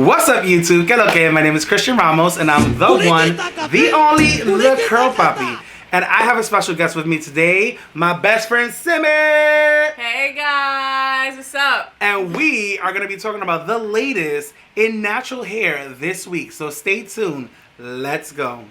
What's up, YouTube? Que lo que? My name is Christian Ramos, and I'm the one, the only, the Curl Puppy. And I have a special guest with me today, my best friend, Simmie. Hey guys, what's up? And we are going to be talking about the latest in natural hair this week. So stay tuned. Let's go.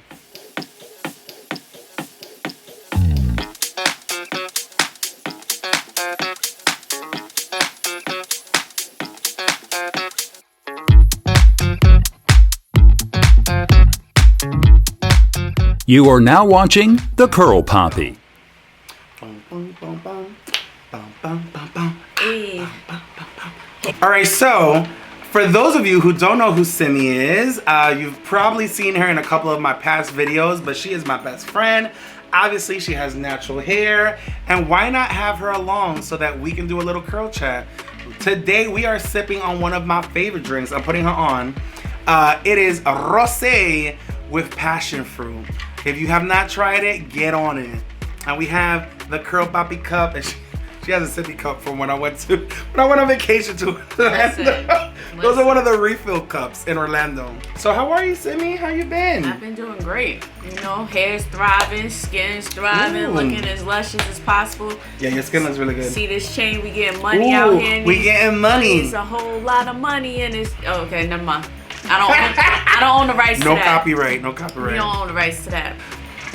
You are now watching The Curl Poppy. Hey. All right, so for those of you who don't know who Simmie is, you've probably seen her in a couple of my past videos, but she is my best friend. Obviously, she has natural hair, and why not have her along so that we can do a little curl chat? Today, we are sipping on one of my favorite drinks. I'm putting her on. It is a rosé with passion fruit. If you have not tried it, get on it. And we have the Curl Poppy cup, and she has a sippy cup from when I went on vacation to Orlando. Those are one of the refill cups in Orlando. So how are you, Simmie? How you been? I've been doing great. You know, hair's thriving, skin's thriving, looking as luscious as possible. Yeah, your skin looks really good. See this chain? We getting money out here. We getting money. It's a whole lot of money in this. Oh, okay, never mind. I don't own the rights to that. No copyright. You don't own the rights to that.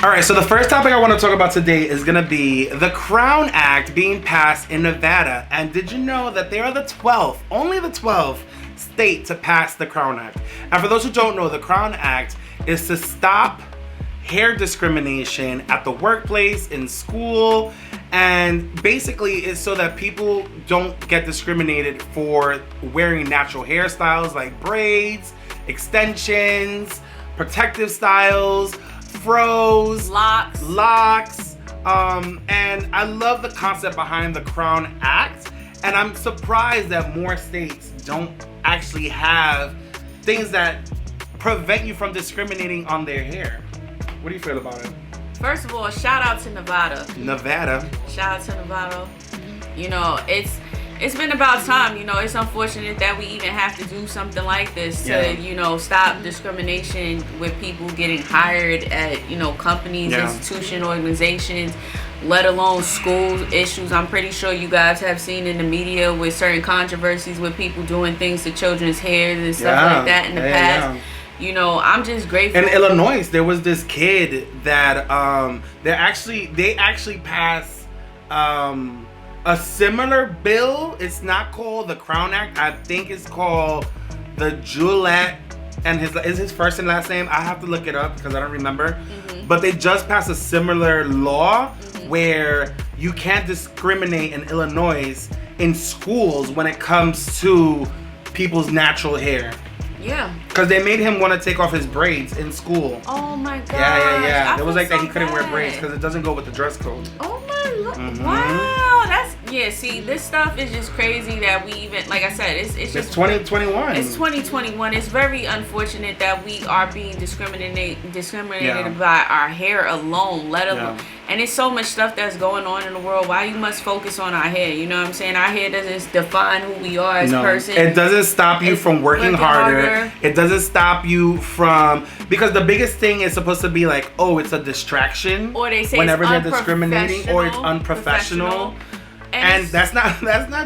All right, so the first topic I want to talk about today is going to be the Crown Act being passed in Nevada. And did you know that they are the 12th, only the 12th state to pass the Crown Act? And for those who don't know, the Crown Act is to stop hair discrimination at the workplace, in school, and basically it's so that people don't get discriminated for wearing natural hairstyles like braids, extensions, protective styles, fros, locks. And I love the concept behind the Crown Act, and I'm surprised that more states don't actually have things that prevent you from discriminating on their hair. What do you feel about it? First of all, shout out to Nevada. Shout out to Nevada. You know, it's been about time. You know, it's unfortunate that we even have to do something like this to, you know, stop discrimination with people getting hired at, you know, companies, institutions, organizations, let alone school issues. I'm pretty sure you guys have seen in the media with certain controversies with people doing things to children's hair and stuff like that in the past. You know, I'm just grateful. In Illinois, there was this kid that they actually passed a similar bill. It's not called the Crown Act. I think it's called the Juliet, and his first and last name. I have to look it up because I don't remember. But they just passed a similar law where you can't discriminate in Illinois in schools when it comes to people's natural hair. Yeah. Because they made him want to take off his braids in school. Oh my god. Yeah. It was like that he couldn't wear braids because it doesn't go with the dress code. Oh my wow. See, this stuff is just crazy that we even, like I said, it's just 2021. It's 2021. It's very unfortunate that we are being discriminated by our hair alone, let alone. And it's so much stuff that's going on in the world. Why you must focus on our hair? You know what I'm saying? Our hair doesn't define who we are as a person. It doesn't stop you from working harder. It doesn't stop you from, because the biggest thing is supposed to be like, oh, it's a distraction. Or they say whenever they're discriminating, or it's unprofessional. And that's not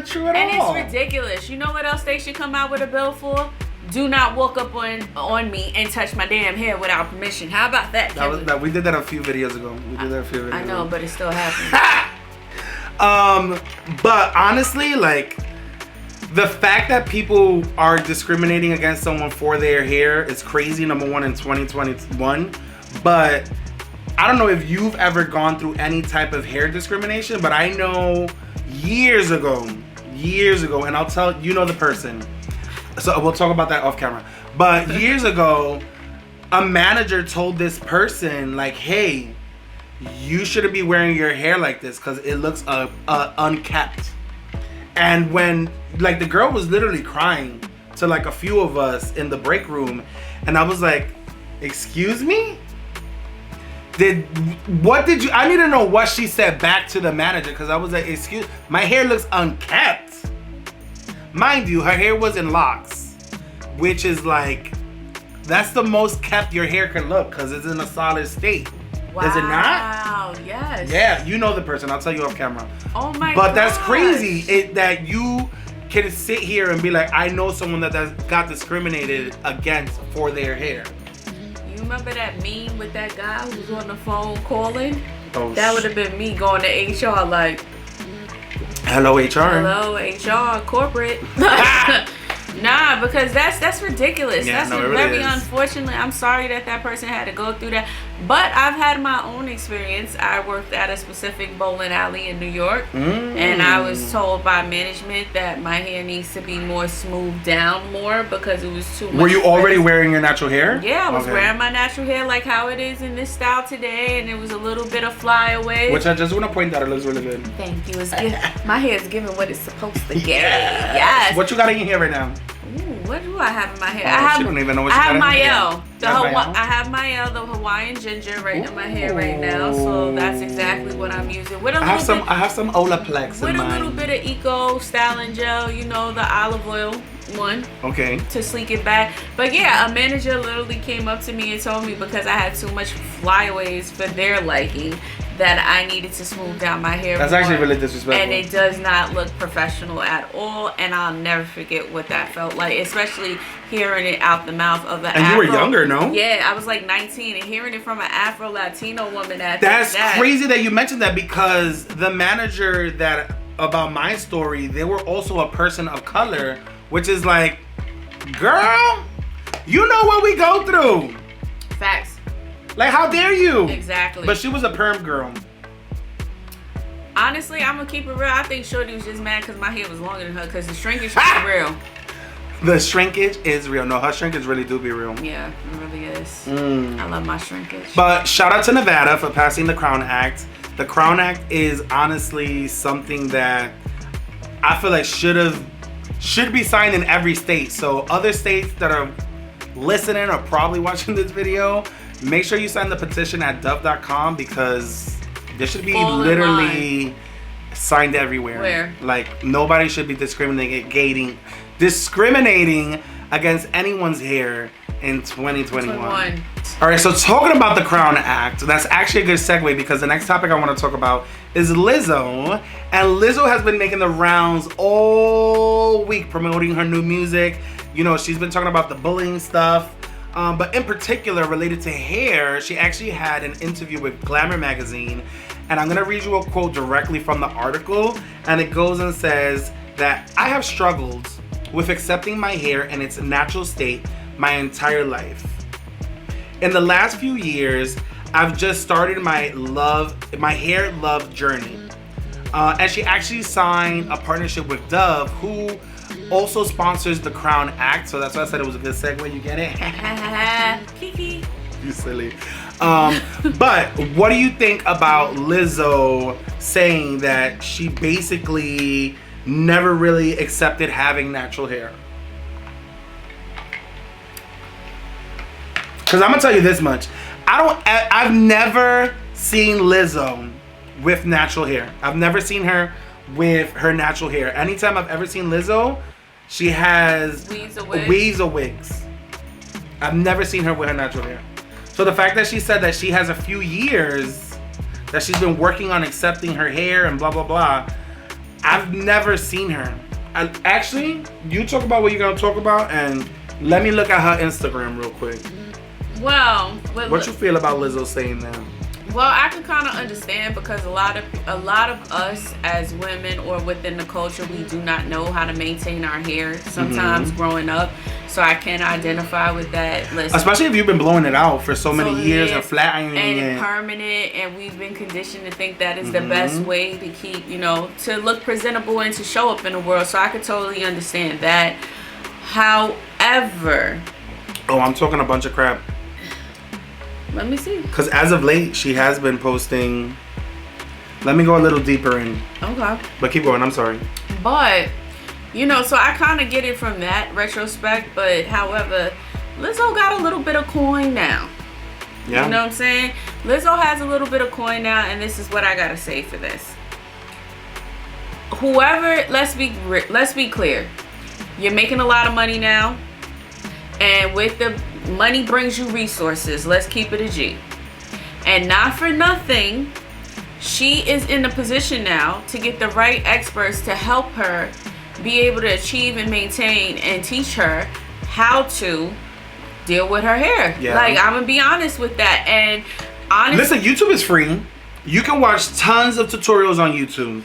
true at all. And it's ridiculous. You know what else they should come out with a bill for? Do not walk up on me and touch my damn hair without permission. How about that, Kevin? We did that a few videos ago. I know, but it's still happening. But honestly, like, the fact that people are discriminating against someone for their hair is crazy, number one, in 2021. But I don't know if you've ever gone through any type of hair discrimination, but I know years ago, and I'll tell you know the person. So we'll talk about that off camera. But years ago, a manager told this person, like, hey, you shouldn't be wearing your hair like this because it looks unkept. And when, like, the girl was literally crying to, like, a few of us in the break room. And I was like, excuse me? I need to know what she said back to the manager, because I was like, my hair looks unkept. Mind you, her hair was in locks. which is like, that's the most kept your hair can look because it's in a solid state. Wow. Is it not? Wow, yes. Yeah, you know the person. I'll tell you off camera. Oh my god. But that's crazy that you can sit here and be like, I know someone that got discriminated against for their hair. You remember that meme with that guy who was on the phone calling? Oh, that would have been me going to HR like, hello HR. hello HR corporate. Nah, because that's ridiculous. Yeah, That's no, it really very is. unfortunate. I'm sorry that person had to go through that. But I've had my own experience. I worked at a specific bowling alley in New York, and I was told by management that my hair needs to be more smoothed down more because it was too much. Were you already frizz. wearing your natural hair? Yeah, I was Okay. wearing my natural hair like how it is in this style today, and it was a little bit of flyaway. Which I just want to point out, it looks really good. Thank you. My hair is giving what it's supposed to give. Yes. What you got in your hair right now? Ooh, what do I have in my hair? Oh, she don't even know what she got in her hair. I have my the Hawaiian ginger right in my hair right now. So that's exactly what I'm using. With a I have some Olaplex with in a mine. little bit of eco styling gel, you know, the olive oil one. Okay. To sleek it back. But yeah, a manager literally came up to me and told me because I had too much flyaways for their liking that I needed to smooth down my hair. That's more. actually really disrespectful. And it does not look professional at all. And I'll never forget what that felt like, especially hearing it out the mouth of an And Afro. you were younger, no? Yeah, I was like 19, and hearing it from an Afro-Latino woman at That's that. crazy that you mentioned that because the manager that about my story, they were also a person of color, which is like, girl, you know what we go through. Facts. Like, how dare you? Exactly. But she was a perm girl. Honestly, I'm gonna keep it real. I think Shorty was just mad because my hair was longer than her because the shrinkage was real. The shrinkage is real. No, her shrinkage really do be real. Yeah, it really is. I love my shrinkage. But shout out to Nevada for passing the Crown Act. The Crown Act is honestly something that I feel like should be signed in every state. So other states that are listening or probably watching this video, make sure you sign the petition at dove.com because there should be literally signed everywhere. Where? Like nobody should be discriminating against anyone's hair in 2021. All right, so talking about the Crown Act, that's actually a good segue because the next topic I want to talk about is Lizzo. And Lizzo has been making the rounds all week promoting her new music. You know, she's been talking about the bullying stuff. But in particular, related to hair, she actually had an interview with Glamour magazine. And I'm going to read you a quote directly from the article. And it goes and says that I have struggled with accepting my hair in its natural state my entire life. In the last few years, I've just started my hair love journey. And she actually signed a partnership with Dove, who also sponsors the Crown Act. So that's why I said it was a good segue. You get it? Kiki. You silly. But what do you think about Lizzo saying that she basically never really accepted having natural hair? Because I'm gonna tell you this much. I've never seen Lizzo with natural hair. I've never seen her with her natural hair. Anytime I've ever seen Lizzo, she has weaves or wigs. I've never seen her with her natural hair. So the fact that she said that she has a few years that she's been working on accepting her hair and blah, blah, blah, I've never seen her. Actually, you talk about what you're gonna talk about and let me look at her Instagram real quick. Well, what you feel about Lizzo saying that? Well, I can kind of understand because a lot of us as women or within the culture, we do not know how to maintain our hair sometimes growing up. So I can identify with that. Listen, especially if you've been blowing it out for so many years and flat ironing and permanent, and we've been conditioned to think that is the best way to keep, to look presentable and to show up in the world. So I could totally understand that. However, I'm talking a bunch of crap. Let me see. Because as of late, she has been posting. Let me go a little deeper in. Okay. But keep going. I'm sorry. But, so I kind of get it from that retrospect. But, however, Lizzo got a little bit of coin now. Yeah. You know what I'm saying? Lizzo has a little bit of coin now. And this is what I got to say for this. Whoever, let's be clear. You're making a lot of money now. And with the money brings you resources. Let's keep it a G. And not for nothing, she is in a position now to get the right experts to help her be able to achieve and maintain and teach her how to deal with her hair. Yeah. Like, I'm gonna be honest with that. And honestly, listen, YouTube is free. You can watch tons of tutorials on YouTube.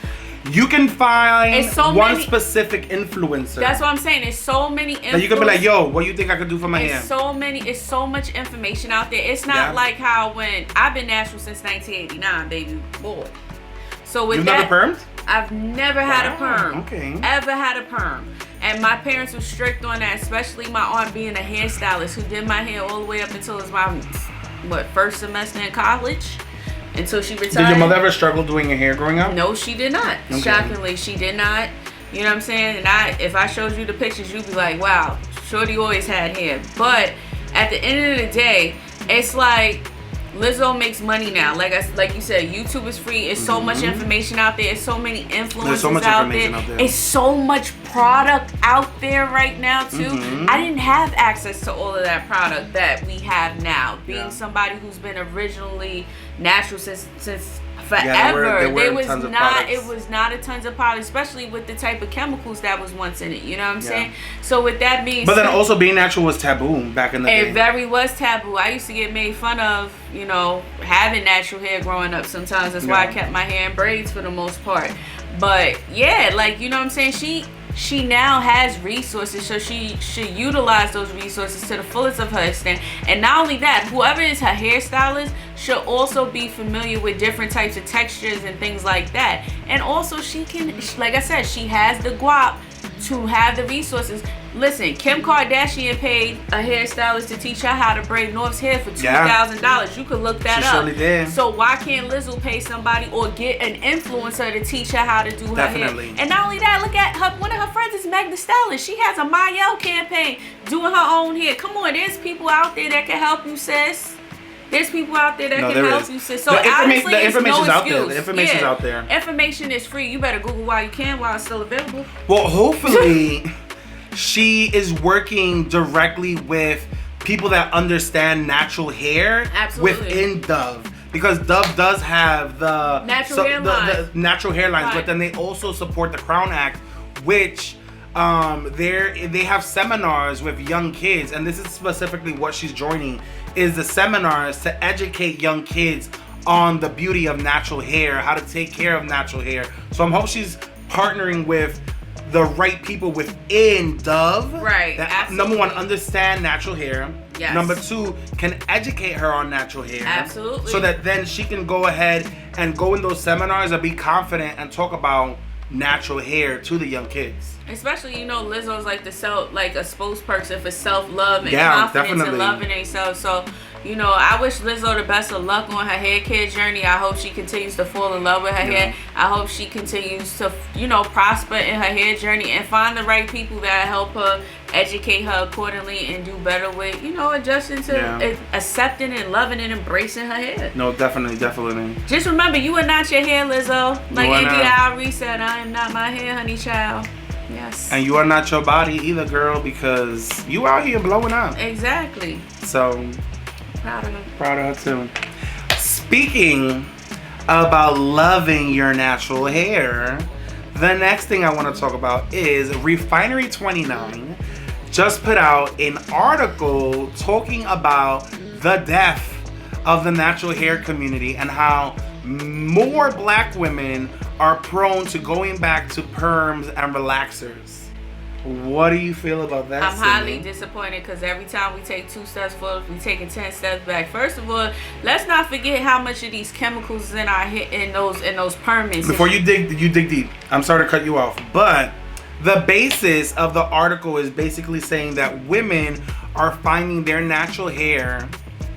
You can find one specific influencer. That's what I'm saying. There's so many influencers. That you can be like, yo, what do you think I could do for my hair? It's so much information out there. It's not like how when I've been natural since 1989, baby boy. So with You've that, never permed? I've never had a perm. Okay. Ever had a perm. And my parents were strict on that, especially my aunt being a hairstylist who did my hair all the way up until it was my, first semester in college. Until she retired. Did your mother ever struggle doing your hair growing up? No, she did not. Okay. Shockingly, she did not. You know what I'm saying? And if I showed you the pictures, you'd be like, wow, Shorty always had hair. But at the end of the day, it's like Lizzo makes money now. Like you said, YouTube is free. It's so much information out there. It's so many influencers out there. It's so much product out there right now too. I didn't have access to all of that product that we have now. Being somebody who's been originally natural since forever. It was not a tons of products, especially with the type of chemicals that was once in it. You know what I'm saying? So with that being said, then also being natural was taboo back in the day. It very was taboo. I used to get made fun of, having natural hair growing up sometimes. That's why I kept my hair in braids for the most part. But yeah, like, you know what I'm saying? She now has resources, so she should utilize those resources to the fullest of her extent. And not only that, whoever is her hairstylist should also be familiar with different types of textures and things like that. And also she can, like I said, she has the guap to have the resources. Listen, Kim Kardashian paid a hairstylist to teach her how to braid North's hair for $2,000. You could look that up. She surely did. So why can't Lizzo pay somebody or get an influencer to teach her how to do her hair? And not only that, look at her. One of her friends is Meg the Stylist. She has a Mayel campaign doing her own hair. Come on, there's people out there that can help you, sis. There's people out there that can help you, sis. So the information's out there. The information's out there. Information is free. You better Google while you can, while it's still available. Well, hopefully she is working directly with people that understand natural hair within Dove. Because Dove does have the natural hairlines, but then they also support the Crown Act, which they have seminars with young kids, and this is specifically what she's joining, is the seminars to educate young kids on the beauty of natural hair, how to take care of natural hair. So I'm hoping she's partnering with the right people within Dove. Right. That, number one, understand natural hair. Yes. Number two, can educate her on natural hair. Absolutely. So that then she can go ahead and go in those seminars and be confident and talk about natural hair to the young kids. Especially, Lizzo's like a spokesperson for self-love and confidence and loving herself. So, I wish Lizzo the best of luck on her hair care journey. I hope she continues to fall in love with her hair. I hope she continues to, prosper in her hair journey and find the right people that help her, educate her accordingly, and do better with, adjusting to accepting and loving and embracing her hair. No, definitely. Just remember, you are not your hair, Lizzo. Like NPR said, I am not my hair, honey child. Yes. And you are not your body either, girl, because you out here blowing up. Exactly. So proud of her. Proud of her too. Speaking about loving your natural hair, the next thing I want to talk about is Refinery 29 just put out an article talking about the death of the natural hair community and how more black women are prone to going back to perms and relaxers. What do you feel about that? I'm highly disappointed because every time we take 2 steps forward, we're taking 10 steps back. First of all, let's not forget how much of these chemicals in our in those perms. Before you dig deep, I'm sorry to cut you off, but the basis of the article is basically saying that women are finding their natural hair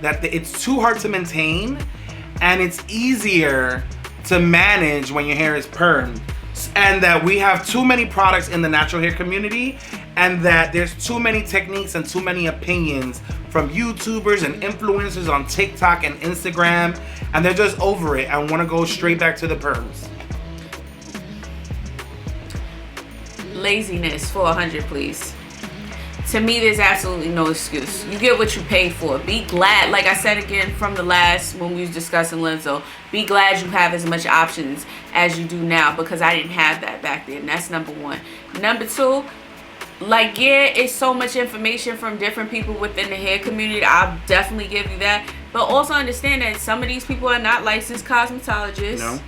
that it's too hard to maintain, and it's easier to manage when your hair is permed, and that we have too many products in the natural hair community, and that there's too many techniques and too many opinions from YouTubers and influencers on TikTok and Instagram, and they're just over it and want to go straight back to the perms. Laziness for 100, please. To me, there's absolutely no excuse. You get what you pay for. Be glad, like I said again from the last, when we was discussing Lizzo, be glad you have as much options as you do now, because I didn't have that back then. That's number one. Number two, like, yeah, it's so much information from different people within the hair community. I'll definitely give you that. But also understand that some of these people are not licensed cosmetologists. No.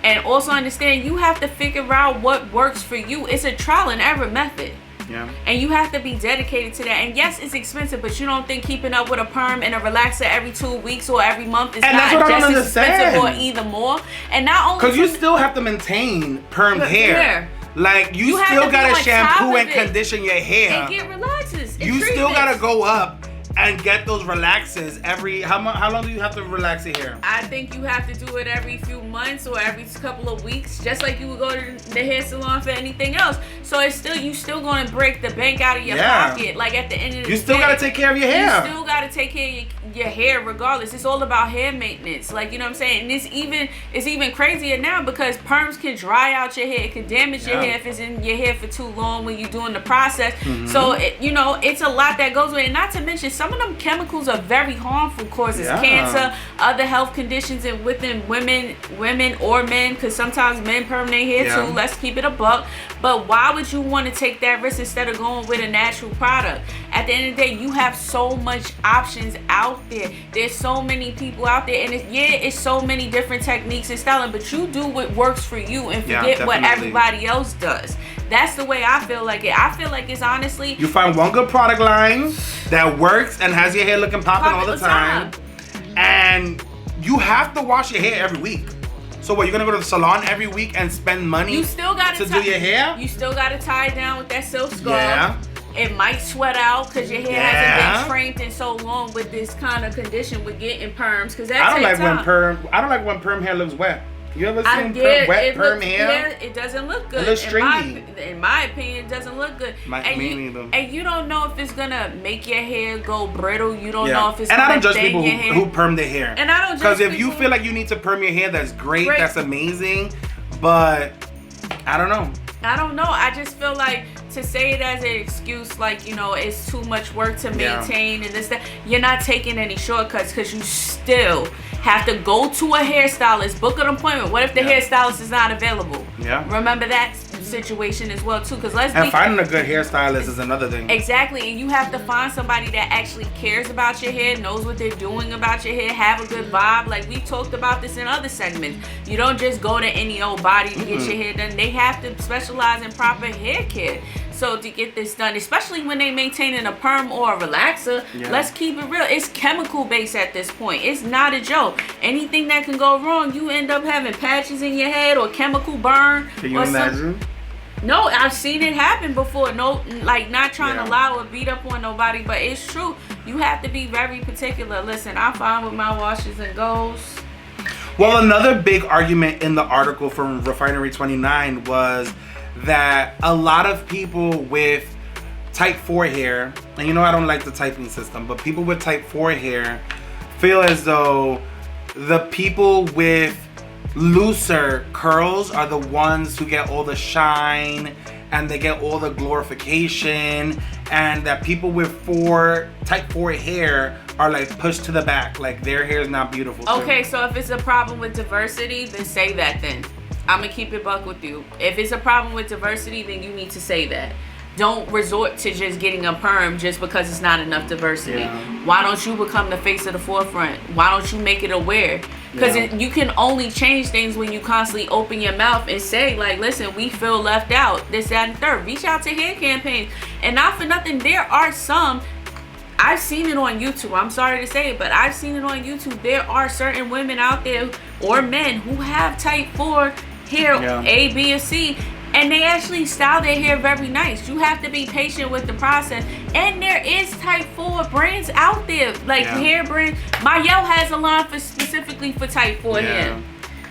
And also understand you have to figure out what works for you. It's a trial and error method. Yeah. And you have to be dedicated to that. And yes, it's expensive, but you don't think keeping up with a perm and a relaxer every 2 weeks or every month is not just as expensive or either more? And not only because you still have to maintain permed hair. Like, you still gotta shampoo and condition your hair. And get relaxers. You still gotta go up and get those relaxers every, how long do you have to relax your hair? I think you have to do it every few months or every couple of weeks, just like you would go to the hair salon for anything else. So it's still, you still gonna break the bank out of your pocket. Like, at the end of the day, you still gotta take care of your hair. You still gotta take care of your hair regardless. It's all about hair maintenance. Like, you know what I'm saying? And it's even crazier now because perms can dry out your hair. It can damage your hair if it's in your hair for too long when you're doing the process. So you know, it's a lot that goes with it. Not to mention, some of them chemicals are very harmful, causes cancer, other health conditions, and within women or men, because sometimes men perm their hair too. Let's keep it a buck. But why would you want to take that risk instead of going with a natural product? At the end of the day, you have so much options out there. There's so many people out there, and it's so many different techniques and styling, but you do what works for you and forget what everybody else does. That's the way I feel like it. I feel like it's honestly, you find one good product line that works and has your hair looking popping all the time, and you have to wash your hair every week. So what, you're gonna go to the salon every week and spend money you still gotta do your hair? You still gotta tie it down with that silk scarf. Yeah. It might sweat out because your hair hasn't been trained in so long with this kind of condition with getting perms. Because that takes time. I don't like when perm hair looks wet. You ever seen wet perm hair? Yeah, it doesn't look good. It looks stringy. In my opinion, it doesn't look good. And you don't know if it's gonna make your hair go brittle. You don't know if it's gonna I don't judge thin people your hair. who perm their hair. And I don't judge because if you feel like you need to perm your hair, that's great. That's amazing. But I don't know. I just feel like to say it as an excuse, like, you know, it's too much work to maintain and this, that, you're not taking any shortcuts because you still have to go to a hairstylist, book an appointment. What if the hairstylist is not available? Yeah. Remember that situation as well too, because finding a good hairstylist is another thing. Exactly, and you have to find somebody that actually cares about your hair, knows what they're doing about your hair, have a good vibe. Like we talked about this in other segments. You don't just go to any old body to get your hair done. They have to specialize in proper hair care. So to get this done, especially when they maintaining a perm or a relaxer, let's keep it real. It's chemical based at this point. It's not a joke. Anything that can go wrong, you end up having patches in your head or chemical burn. Can you imagine? No, I've seen it happen before. No, like not trying to lie or beat up on nobody, but it's true. You have to be very particular. Listen, I'm fine with my washes and goes. Well, another big argument in the article from Refinery 29 was that a lot of people with type 4 hair, and you know I don't like the typing system, but people with type 4 hair feel as though the people with looser curls are the ones who get all the shine and they get all the glorification, and that people with type 4 hair are like pushed to the back, like their hair is not beautiful too. Okay, so if it's a problem with diversity, then say that then. I'm gonna keep it buck with you. If it's a problem with diversity, then you need to say that. Don't resort to just getting a perm just because it's not enough diversity. Why don't you become the face of the forefront? Why don't you make it aware? Because you can only change things when you constantly open your mouth and say, like, listen, we feel left out, this, that, and third. Reach out to hair campaigns. And not for nothing, there are some, I've seen it on YouTube. I'm sorry to say it, but I've seen it on YouTube. There are certain women out there or men who have type 4 hair, A, B, or C, and they actually style their hair very nice. You have to be patient with the process. And there is type 4 brands out there, like hair brand. Mayel has a line specifically for type 4 hair.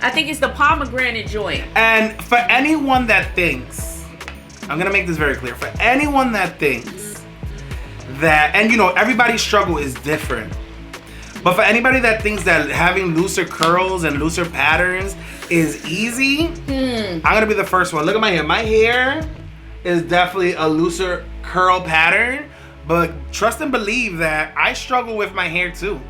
I think it's the pomegranate joint. And for anyone that thinks, I'm gonna make this very clear, for anyone that thinks that, and you know, everybody's struggle is different, but for anybody that thinks that having looser curls and looser patterns is easy, I'm gonna be the first one. Look at my hair. My hair is definitely a looser curl pattern, But trust and believe that I struggle with my hair too.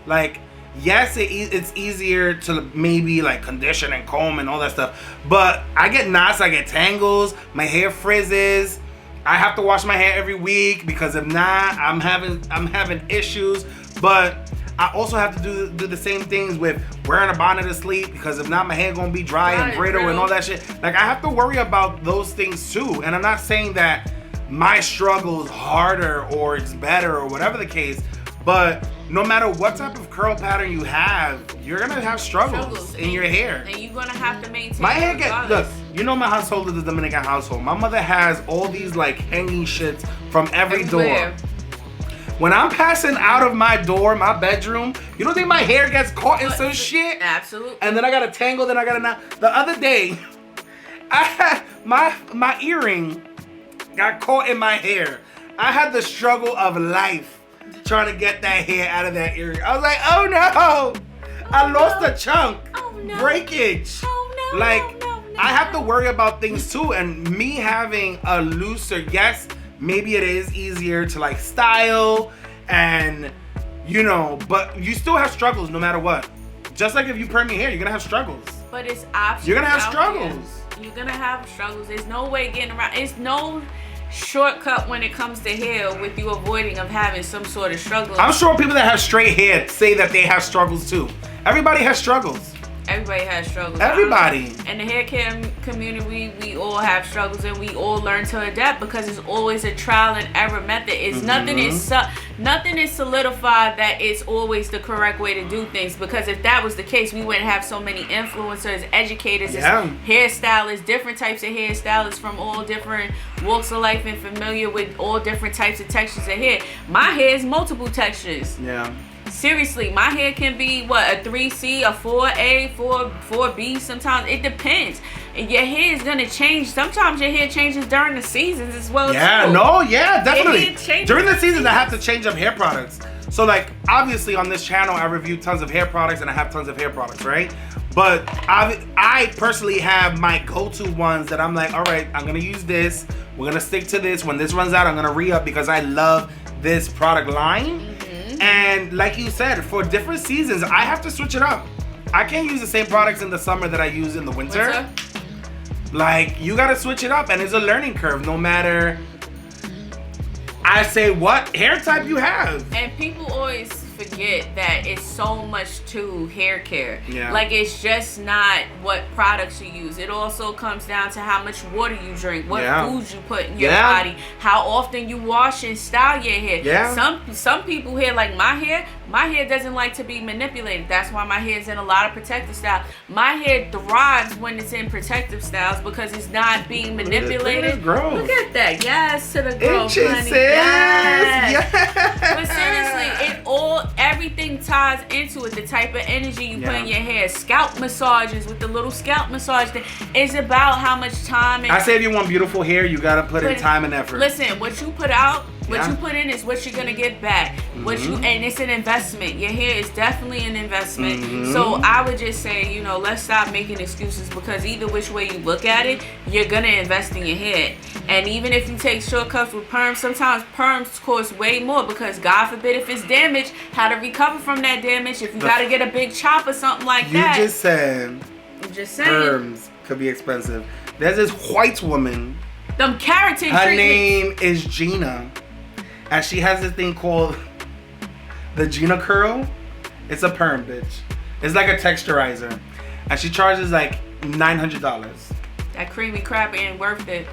Like, yes, it's easier to maybe like condition and comb and all that stuff. But I get knots, I get tangles, my hair frizzes. I have to wash my hair every week because if not, I'm having issues. But I also have to do the same things with wearing a bonnet to sleep because if not, my hair gonna be dry and brittle and all that shit. Like, I have to worry about those things too. And I'm not saying that my struggle is harder or it's better or whatever the case, but no matter what type of curl pattern you have, you're gonna have struggles in your hair. And you're gonna have to maintain. My hair look, you know my household is a Dominican household. My mother has all these like hanging shits from every door. When I'm passing out of my door, my bedroom, you don't think my hair gets caught in some shit? Absolutely. And then I got a tangle, then I got a knot. The other day, I had my earring got caught in my hair. I had the struggle of life trying to get that hair out of that earring. I was like, oh no! I lost a chunk. Oh no. Breakage. Oh no. Like, no. I have to worry about things too. And me having a looser, yes, maybe it is easier to like style and, you know, but you still have struggles no matter what. Just like if you perm your hair, you're gonna have struggles. But it's options. You're gonna have struggles. You're gonna have struggles. There's no way getting around. It's no shortcut when it comes to hair with you avoiding of having some sort of struggle. I'm sure people that have straight hair say that they have struggles too. Everybody has struggles. Everybody has struggles. Everybody. In the hair care community, we all have struggles and we all learn to adapt because it's always a trial and error method. It's nothing is solidified that it's always the correct way to do things, because if that was the case, we wouldn't have so many influencers, educators, hairstylists, different types of hairstylists from all different walks of life and familiar with all different types of textures of hair. My hair is multiple textures. Yeah. Seriously, my hair can be what, a 3C, a 4A, 4B. Sometimes it depends. And your hair is gonna change. Sometimes your hair changes during the seasons as well. Yeah, too. no, yeah, definitely. During the seasons, I have to change up hair products. So like, obviously on this channel, I review tons of hair products and I have tons of hair products, right? But I personally have my go-to ones that I'm like, all right, I'm gonna use this. We're gonna stick to this. When this runs out, I'm gonna re-up because I love this product line. And like you said, for different seasons, I have to switch it up. I can't use the same products in the summer that I use in the winter. Like, you gotta switch it up, and it's a learning curve no matter, I say, what hair type you have. And people always forget that it's so much to hair care. Yeah. Like, it's just not what products you use. It also comes down to how much water you drink, what foods you put in your body, how often you wash and style your hair. Yeah. Some people here, like my hair doesn't like to be manipulated. That's why my hair is in a lot of protective styles. My hair thrives when it's in protective styles because it's not being manipulated. Look at that. Yes, to the growth, honey. Yes. But seriously, everything ties into it. The type of energy you put in your hair. Scalp massages with the little scalp massage thing. It's about how much time. I say if you want beautiful hair, you gotta put in time and effort. Listen, what you put out, what you put in is what you're gonna get back. And it's an investment. Your hair is definitely an investment. So I would just say, you know, let's stop making excuses, because either which way you look at it, you're gonna invest in your hair. And even if you take shortcuts with perms, sometimes perms cost way more, because God forbid if it's damaged, how to recover from that damage. If you gotta get a big chop or something like that. You just said I'm just saying perms could be expensive. There's this white woman. Them keratin Her treatments. name is Gina. And she has this thing called the Gina Curl. It's a perm, bitch. It's like a texturizer. And she charges like $900. That creamy crap ain't worth it.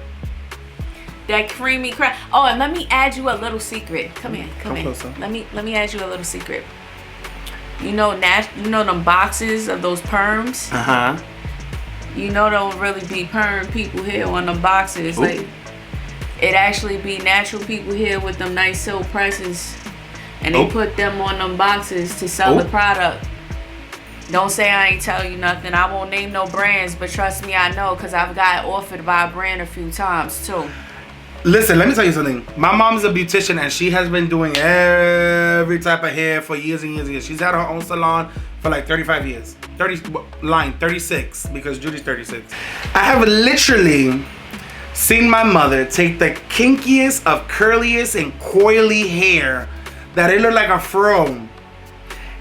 That creamy crap. Oh, and let me add you a little secret. Come here. Closer. Let me add you a little secret. You know them boxes of those perms? You know don't really be perm people here on the boxes. Like, it actually be natural people here with them nice silk prices, and they put them on them boxes to sell the product. Don't say I ain't tell you nothing. I won't name no brands, but trust me, I know, because I've got offered by a brand a few times too. Listen, let me tell you something. My mom's a beautician, and she has been doing every type of hair for years and years and years. She's had her own salon for like 35 years. 36, because Judy's 36. I have literally seen my mother take the kinkiest of curliest and coily hair that it looked like a fro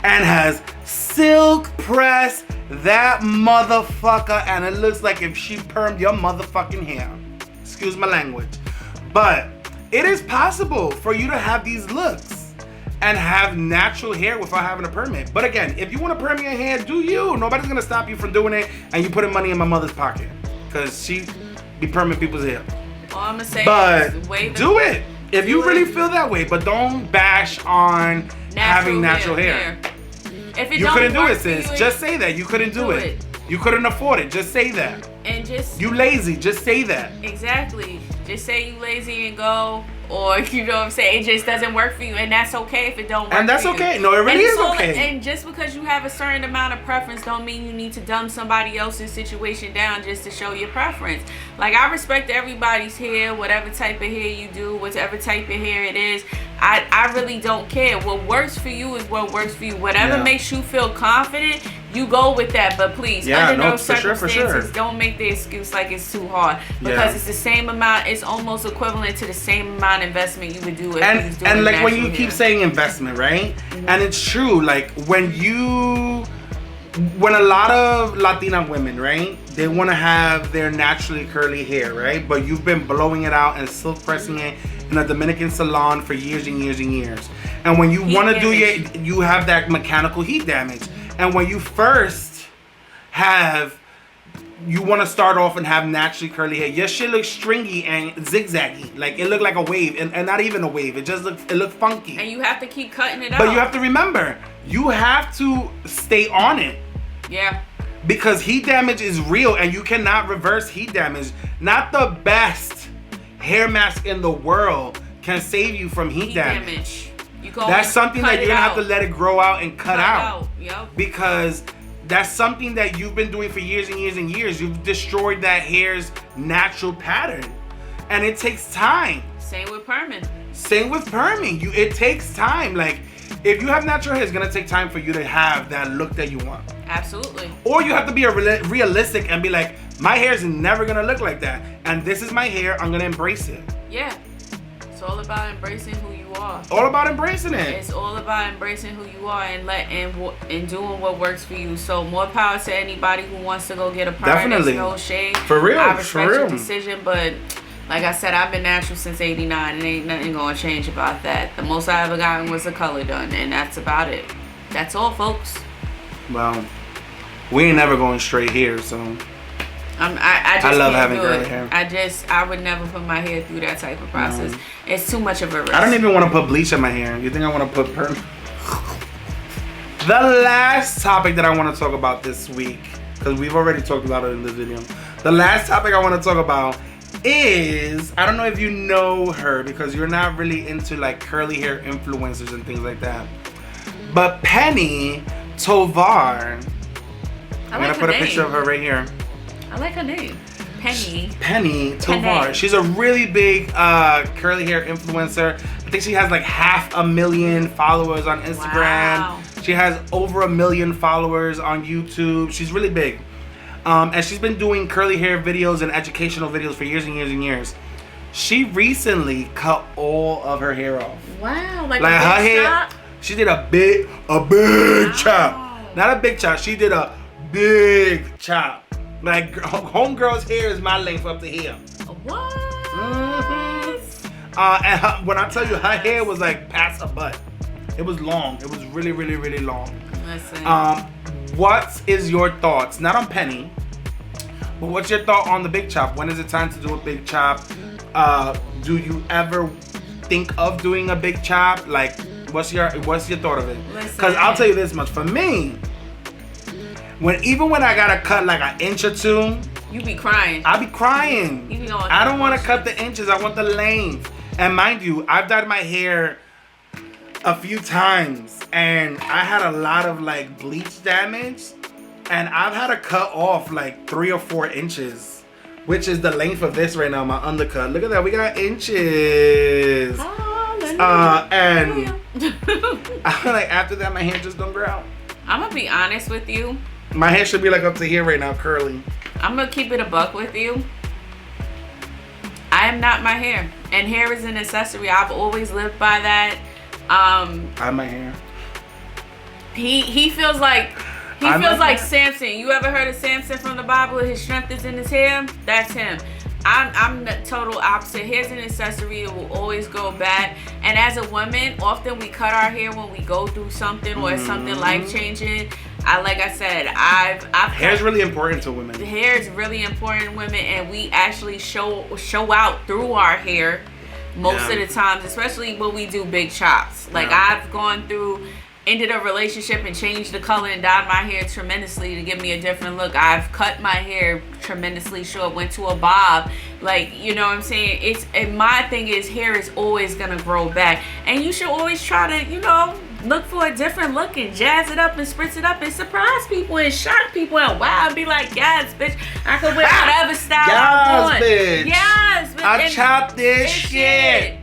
and has silk pressed that motherfucker, and it looks like if she permed your motherfucking hair. Excuse my language. But it is possible for you to have these looks and have natural hair without having a permit. But again, if you want to perm your hair, do you. Nobody's gonna stop you from doing it, and you putting money in my mother's pocket because she be perming people's hair. All I'm gonna say but is do it if you really feel that way. But don't bash on having natural hair. If it you don't couldn't do work it, sis. for you, just say that. You couldn't do it. You couldn't afford it. Just say that. And just you lazy. Just say that. Exactly. Just say you lazy and go, or you know what I'm saying. It just doesn't work for you, and that's okay if it don't work. And that's for you. okay. No, it really is okay. And just because you have a certain amount of preference, don't mean you need to dumb somebody else's situation down just to show your preference. Like, I respect everybody's hair, whatever type of hair you do, whatever type of hair it is. I really don't care. What works for you is what works for you. Whatever makes you feel confident, you go with that. But please, under no circumstances, don't make the excuse like it's too hard, because it's the same amount. It's almost equivalent to the same amount of investment you would do if you was doing and like when you hair. keep saying investment, right? And it's true. Like when a lot of Latina women, right, they want to have their naturally curly hair, right? But you've been blowing it out and silk pressing it in a Dominican salon for years and years and years. And when you want to do you have that mechanical heat damage. And when you first you want to start off and have naturally curly hair, your shit looks stringy and zigzaggy. Like it looked like a wave, and not even a wave. It looked funky. And you have to keep cutting it out. But you have to remember, you have to stay on it. Yeah. Because heat damage is real, and you cannot reverse heat damage. Not the best hair mask in the world can save you from heat damage. That's something that you're gonna have to let it grow out and cut out. Yep. Because that's something that you've been doing for years and years and years. You've destroyed that hair's natural pattern, and it takes time. Same with perming. It takes time. Like, if you have natural hair, it's gonna take time for you to have that look that you want. Absolutely. Or you have to be realistic and be like, my hair is never gonna look like that, and this is my hair. I'm gonna embrace it. Yeah. It's all about embracing who you are. All about embracing it. It's all about embracing who you are and doing what works for you. So more power to anybody who wants to go get a perm. Definitely. There's no shade. For real. I respect your decision, but like I said, I've been natural since '89, and ain't nothing gonna change about that. The most I ever gotten was a color done, and that's about it. That's all, folks. Well, we ain't never going straight here, so. I love having curly hair. I would never put my hair through that type of process. No. It's too much of a risk. I don't even want to put bleach in my hair. You think I want to put perm? The last topic that I want to talk about this week, because we've already talked about it in this video. The last topic I want to talk about is, I don't know if you know her, because you're not really into like curly hair influencers and things like that, but Penny Tovar. I'm going to put a picture of her right here. I like her name. Penny Tovar. She's a really big curly hair influencer. I think she has like 500,000 followers on Instagram. Wow. She has over 1 million followers on YouTube. She's really big. And she's been doing curly hair videos and educational videos for years and years and years. She recently cut all of her hair off. Wow. Like her hair chop? She did a big chop. Not a big chop. She did a big chop. Like, homegirl's hair is my length up to here. What? Mm-hmm. And when I tell you, her hair was like past her butt. It was long. It was really, really, really long. Listen. What is your thoughts? Not on Penny, but what's your thought on the big chop? When is it time to do a big chop? Do you ever think of doing a big chop? Like, what's your thought of it? Because I'll tell you this much. For me, even when I gotta cut like an inch or two, you be crying. I be crying. You be going I don't want to cut the inches. I want the length. And mind you, I've dyed my hair a few times, and I had a lot of like bleach damage, and I've had to cut off like 3 or 4 inches, which is the length of this right now, my undercut. Look at that, we got inches. And like after that, my hair just don't grow out. I'm gonna be honest with you. My hair should be like up to here right now, curly. I'm gonna keep it a buck with you. I am not my hair, and hair is an accessory. I've always lived by that. I'm my hair. He feels like Samson. You ever heard of Samson from the Bible? His strength is in his hair. That's him. I'm the total opposite. Hair's an accessory. It will always go back. And as a woman, often we cut our hair when we go through something or something life changing. Like I said, I've hair's really important to women. Hair is really important to women, and we actually show out through our hair most of the times, especially when we do big chops. Like I've gone through. Ended a relationship and changed the color and dyed my hair tremendously to give me a different look. I've cut my hair tremendously short, went to a bob. Like, you know what I'm saying? And my thing is, hair is always gonna grow back. And you should always try to, look for a different look and jazz it up and spritz it up and surprise people and shock people and wow, and be like, yes, bitch, I can wear whatever style I want. Bitch. Yes, bitch. I chop this shit.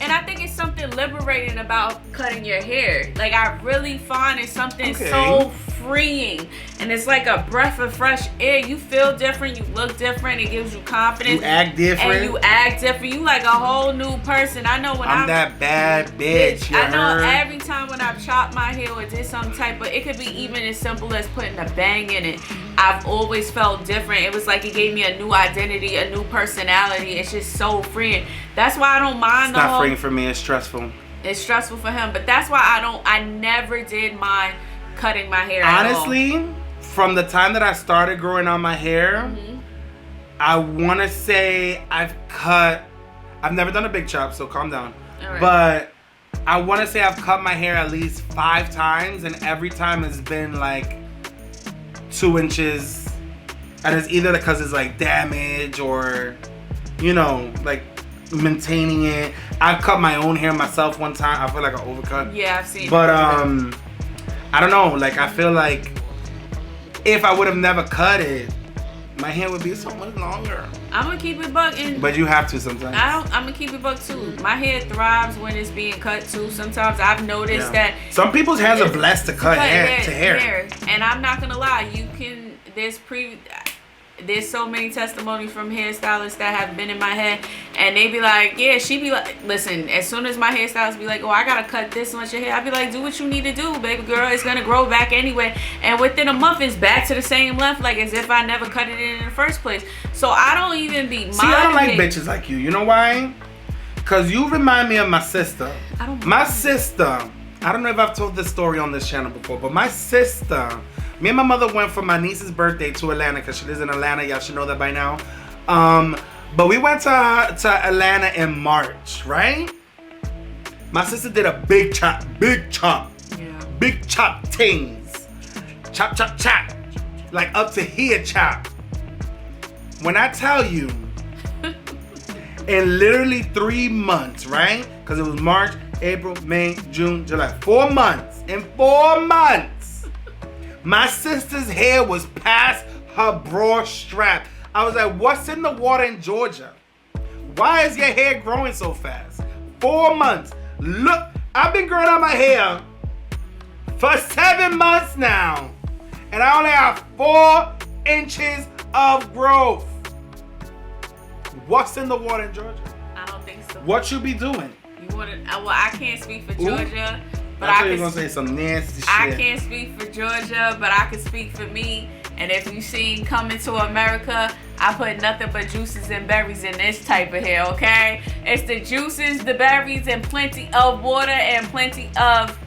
And I think it's something liberating about cutting your hair. Like, I really find it's something so freeing. And it's like a breath of fresh air. You feel different. You look different. It gives you confidence. You act different. And you act different. You like a whole new person. I know when I'm that bad bitch. I know every time when I've chopped my hair or did some type of, it could be even as simple as putting a bang in it. I've always felt different. It was like it gave me a new identity, a new personality. It's just so freeing. That's why I don't mind the whole... It's not freeing for me. It's stressful. It's stressful for him. But that's why I never did mind cutting my hair honestly, from the time that I started growing out my hair, I want to say I've never done a big chop, so calm down. Right. But I want to say I've cut my hair at least 5 times, and every time it's been like 2 inches. And it's either because it's like damage or, like maintaining it. I've cut my own hair myself one time. I feel like I overcut. Yeah, I've seen but I don't know, like I feel like if I would have never cut it, my hair would be so much longer. I'm gonna keep it buck. But you have to sometimes. I'm gonna keep it buck too. My hair thrives when it's being cut too. Sometimes I've noticed that some people's hands are blessed to cut hair to hair. And I'm not gonna lie, there's so many testimonies from hairstylists that have been in my head, and they be like, yeah, she be like, listen, as soon as my hairstylist be like, oh, I gotta cut this much of hair, I be like, do what you need to do, baby girl. It's gonna grow back anyway, and within a month it's back to the same length, like as if I never cut it in the first place. So I don't even be minding. See, I don't like bitches like you. You know why? Because you remind me of my sister. My sister, I don't know if I've told this story on this channel before, but my sister, me and my mother went for my niece's birthday to Atlanta because she lives in Atlanta. Y'all should know that by now. But we went to Atlanta in March, right? My sister did a big chop. Big chop things. Chop, chop, chop. Like up to here chop. When I tell you, in literally 3 months, right? Because it was March, April, May, June, July. 4 months. In 4 months. My sister's hair was past her bra strap. I was like, what's in the water in Georgia? Why is your hair growing so fast? 4 months. Look, I've been growing out my hair for 7 months now. And I only have 4 inches of growth. What's in the water in Georgia? I don't think so. What you be doing? Well, I can't speak for Georgia. But I thought you were going to say some nasty shit. I can't speak for Georgia, but I can speak for me. And if you seen Coming to America, I put nothing but juices and berries in this type of hair, okay? It's the juices, the berries, and plenty of water and plenty of...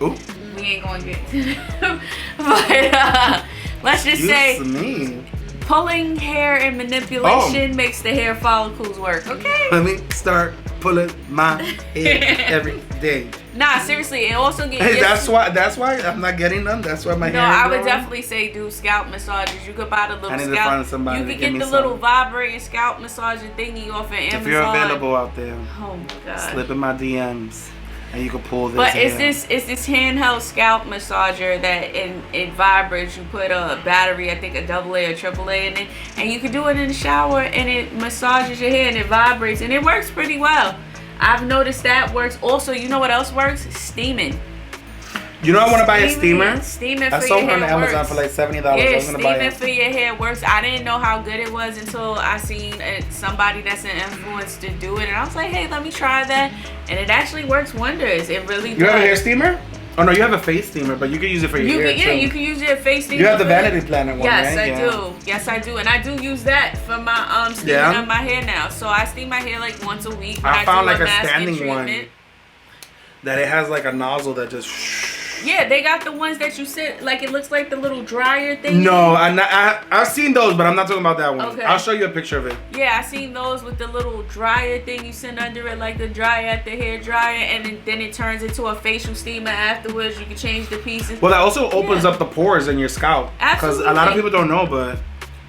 Ooh. We ain't going to get to them. But let's just say... Pulling hair and manipulation makes the hair follicles work, okay? Let me start pulling my hair every day. Nah, seriously, and also get. Hey, that's why I'm not getting none. That's why my hair. No, I would definitely say do scalp massages. You could buy the little I need scalp. To find somebody you to could give get me the little vibrating scalp massager thingy off of Amazon. If you're available out there, oh my god, slip in my DMs. And you can pull this. But it's this handheld scalp massager that it vibrates. You put a battery, I think a AA or AAA in it, and you can do it in the shower, and it massages your hair and it vibrates, and it works pretty well. I've noticed that works. Also, you know what else works? Steaming. You know I want to buy a steamer? Steaming I for saw your one on hair Amazon works. for like $70. Yeah, I was gonna buy steaming it. for your hair works. I didn't know how good it was until I seen somebody that's an influence to do it, and I was like, hey, let me try that, and it actually works wonders. It really does. You have a hair steamer? Oh no, you have a face steamer, but you can use it for your hair too. Yeah, you can use your face steamer. You have the Vanity Planet one, yes, right? I do. Yes, I do, and I do use that for my steaming of my hair now. So I steam my hair like once a week. When I found do like a masking standing one treatment. that it has like a nozzle that just. Yeah, they got the ones that you sit like it looks like the little dryer thing. No, I've seen those, but I'm not talking about that one. Okay. I'll show you a picture of it. Yeah, I seen those with the little dryer thing you send under it, like the dryer at the hair dryer, and then it turns into a facial steamer afterwards. You can change the pieces. Well, that also opens up the pores in your scalp. Because a lot of people don't know, but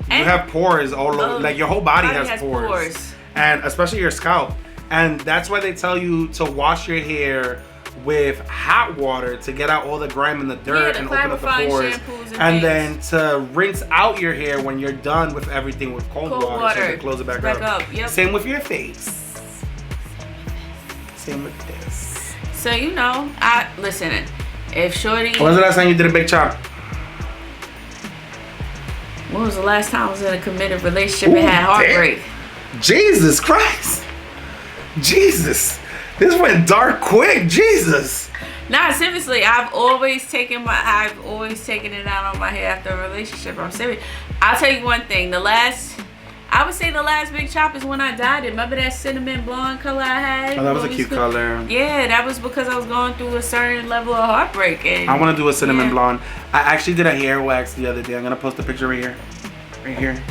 you have pores all over. Like your whole body has pores. And especially your scalp. And that's why they tell you to wash your hair with hot water to get out all the grime and the dirt and open up the pores, and then to rinse out your hair when you're done with everything with cold water so to close it back up. Yep. Same with your face. Same with this. So listen. If Shorty, When was the last time you did a big chop? When was the last time I was in a committed relationship and had heartbreak? Damn. Jesus Christ. Jesus. This went dark quick. Jesus. Nah, seriously, I've always taken it out on my hair after a relationship. I'm serious. I'll tell you one thing. I would say the last big chop is when I dyed it. Remember that cinnamon blonde color I had? Oh, that was a cute color. Yeah, that was because I was going through a certain level of heartbreak. And I want to do a cinnamon blonde. I actually did a hair wax the other day. I'm going to post a picture right here. Right here.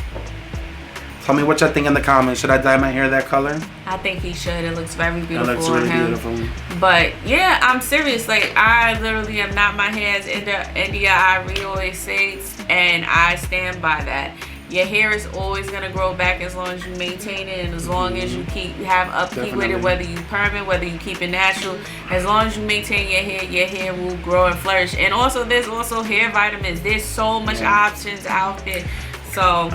Tell me what y'all think in the comments. Should I dye my hair that color? I think he should. It looks very beautiful. It looks really beautiful. But yeah, I'm serious. Like, I literally am not my hair's India Irie always says, and I stand by that. Your hair is always gonna grow back as long as you maintain it, and as long as you have upkeep with it, whether you perm it, whether you keep it natural. As long as you maintain your hair will grow and flourish. And also, there's also hair vitamins. There's so much options out there. So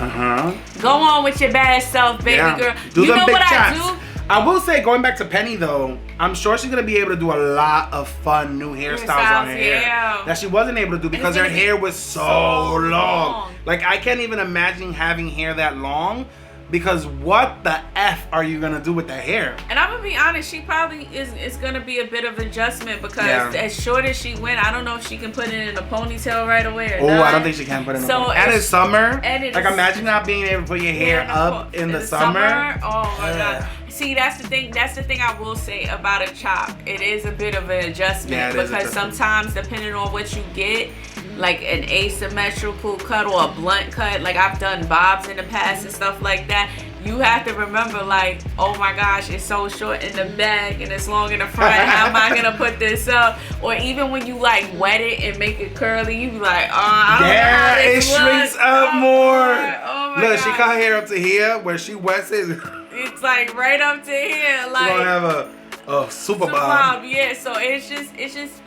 go on with your bad self, baby girl. Do you know what chops. I do? I will say, going back to Penny though, I'm sure she's gonna be able to do a lot of fun new hairstyles on her hair that she wasn't able to do because her hair was so long. Like, I can't even imagine having hair that long, because what the F are you gonna do with the hair? And I'm gonna be honest, she probably is gonna be a bit of adjustment, because as short as she went, I don't know if she can put it in a ponytail right away or not. I don't think she can put it in a ponytail. And it's summer. Like, imagine not being able to put your hair up in the summer. Oh my God. See, that's the thing I will say about a chop. It is a bit of an adjustment, because sometimes, depending on what you get, like an asymmetrical cut or a blunt cut, like I've done bobs in the past and stuff like that, you have to remember, like, oh my gosh, it's so short in the back and it's long in the front. How am I gonna put this up? Or even when you like wet it and make it curly, you be like, oh, I don't know how this it shrinks up more. Oh my Look, gosh. she cut her hair up to here. Where she wets it, it's like right up to here. Like, she gonna have a super bob. Yeah, so it's just,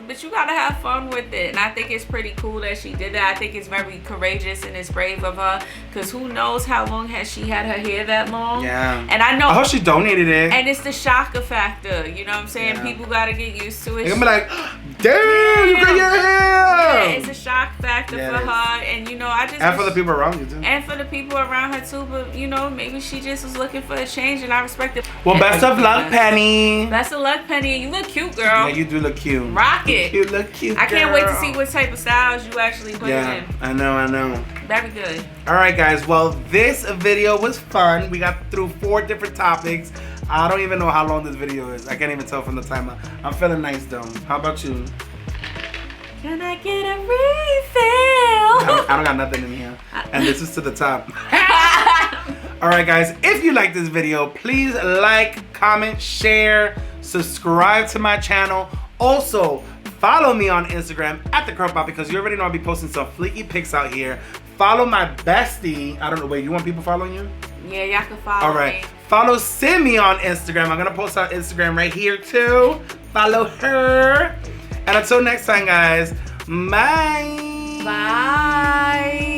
but you gotta have fun with it, and I think it's pretty cool that she did that. I think it's very courageous and it's brave of her, because who knows how long has she had her hair that long? Yeah. And I know. I hope she donated it. And it's the shocker factor, you know what I'm saying? People gotta get used to it. They're gonna be like, damn, you got your hair. Yeah, it's a shock factor for her, and and for the people around you too. And for the people around her too, but maybe she just was looking for a change, and I respect it. Well, best of luck, Penny. Best of luck, Penny. You look cute, girl. Yeah, you do look cute. Rock it. You look cute, I can't wait to see what type of styles you actually put in. Yeah, I know. Very good. Alright guys, well, this video was fun. We got through 4 different topics. I don't even know how long this video is. I can't even tell from the timer. I'm feeling nice though. How about you? Can I get a refill? I don't got nothing in here. And this is to the top. Alright guys, if you like this video, please like, comment, share, subscribe to my channel. Also, follow me on Instagram at the Curl Pop, because you already know I'll be posting some fleeky pics out here. Follow my bestie. I don't know, wait, you want people following you? Yeah, y'all can follow me. Follow Simmie on Instagram. I'm gonna post on Instagram right here too. Follow her. And until next time guys, bye. Bye.